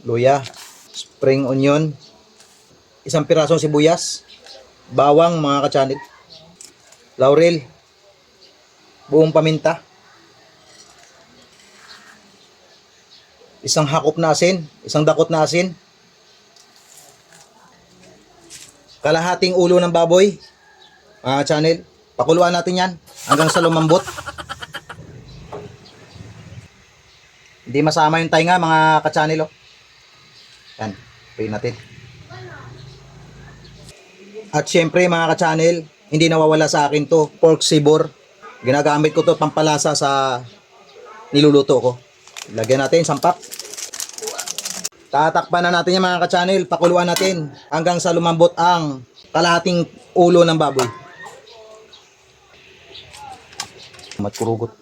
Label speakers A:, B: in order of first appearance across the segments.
A: luya, spring onion, isang pirasong sibuyas, bawang mga ka-channel, laurel, buong paminta, isang hakop na asin, isang dakot na asin, kalahating ulo ng baboy, mga ka-channel. Pakuluan natin yan hanggang sa lumambot. Hindi masama yung tainga mga ka-channel. Oh. Yan, pray natin. At syempre mga ka-channel, hindi nawawala sa akin to, pork sibor. Ginagamit ko to pampalasa sa niluluto ko. Lagyan natin sampak. Tatakpan na natin yung mga ka-channel, pakuluan natin hanggang sa lumambot ang kalahating ulo ng baboy. Matkurugot.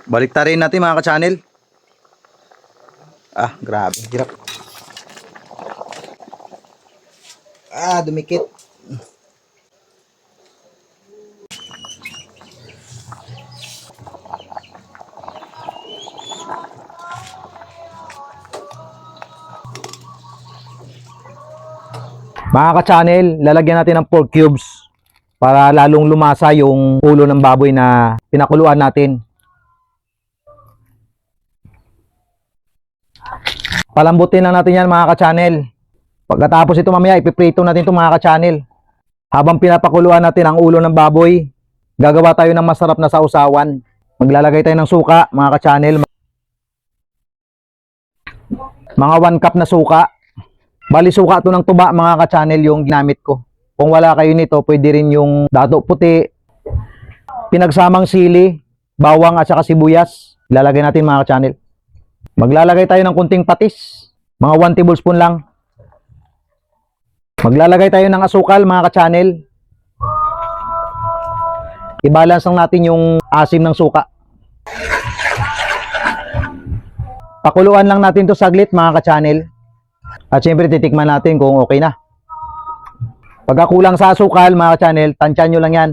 A: Baliktarin natin mga ka-channel. Ah, grabe, hirap. Ah, dumikit.
B: Mga ka-channel, lalagyan natin ng pork cubes para lalong lumasa yung ulo ng baboy na pinakuluan natin. Palambutin lang natin yan mga ka-channel. Pagkatapos ito mamaya, ipiprito natin ito mga ka-channel. Habang pinapakuluan natin ang ulo ng baboy, gagawa tayo ng masarap na sausawan. Maglalagay tayo ng suka mga ka-channel. Mga 1 cup na suka. Bali suka ito ng tuba mga ka-channel yung ginamit ko. Kung wala kayo nito, pwede rin yung dato puti, pinagsamang sili, bawang at saka sibuyas. Ilalagay natin mga ka-channel. Maglalagay tayo ng kunting patis, mga 1 tablespoon lang. Maglalagay tayo ng asukal mga ka-channel. I-balance lang natin yung asim ng suka. Pakuluan lang natin to saglit mga ka-channel. At syempre titikman natin kung okay na. Pagka kulang sa asukal mga ka-channel, tansyan nyo lang yan.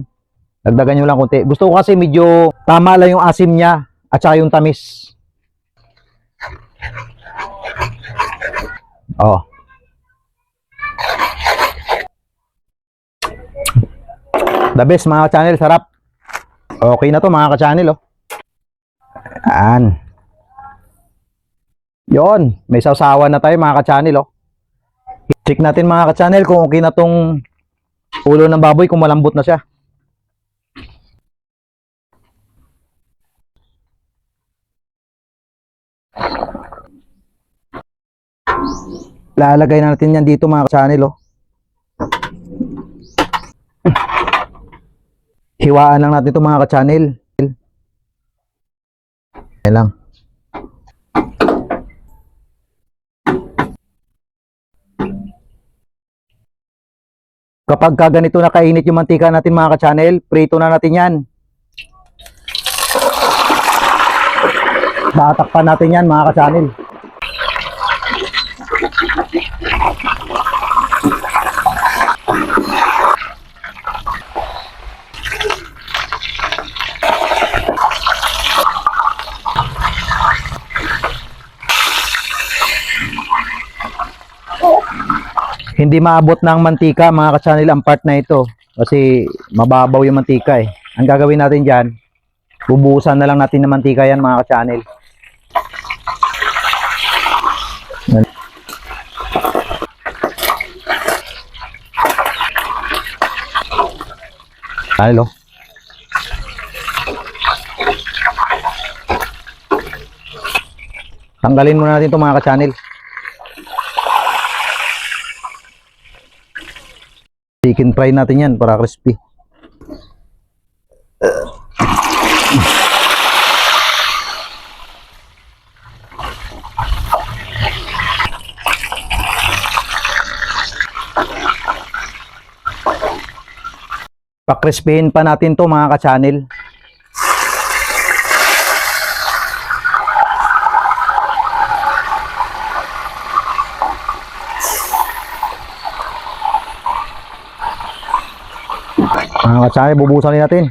B: Dagdagan nyo lang konti. Gusto ko kasi medyo tama lang yung asim niya at saka yung tamis. Oh. The best mga ka-channel, sarap. Okay na to mga ka-channel, oh. Yan. Yon, may sausawan na tayo mga ka-channel, oh. Check natin mga ka-channel kung okay na tong ulo ng baboy, kung malambot na siya. Lalagay na natin yan dito mga ka-channel, oh. Hiwaan lang natin ito mga ka-channel. Yan lang. Kapag ganito na kainit yung mantika natin mga ka-channel, prito na natin yan. Tatakpan natin yan mga ka-channel. Hindi maabot ng mantika mga ka-channel ang part na ito kasi mababaw yung mantika eh. Ang gagawin natin dyan, bubuhusan na lang natin ng mantika yan mga ka-channel. Hello. Tanggalin muna natin ito mga ka-channel. Chicken fry natin yan para crispy. Pa-crispyin pa natin to mga ka-channel. Mga ka-channel, bubusan natin.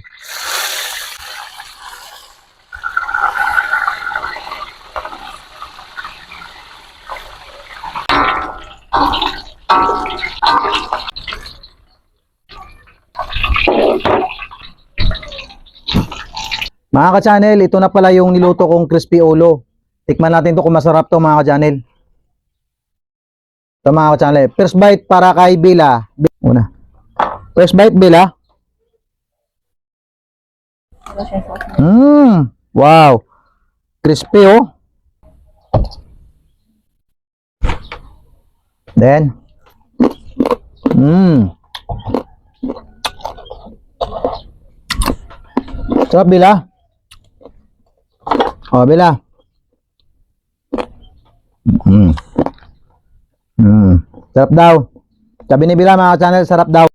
B: Mga ka-channel, ito na pala yung niluto kong crispy ulo. Tikman natin to kung masarap to mga ka-channel. Ito mga ka-channel. First bite para kay Bila. Una. First bite, Bila. Wow. Crispy oh. Then. Sarap, Bila. Oh, Bila. Sarap daw. Sabi ni Bila mga channel, sarap daw.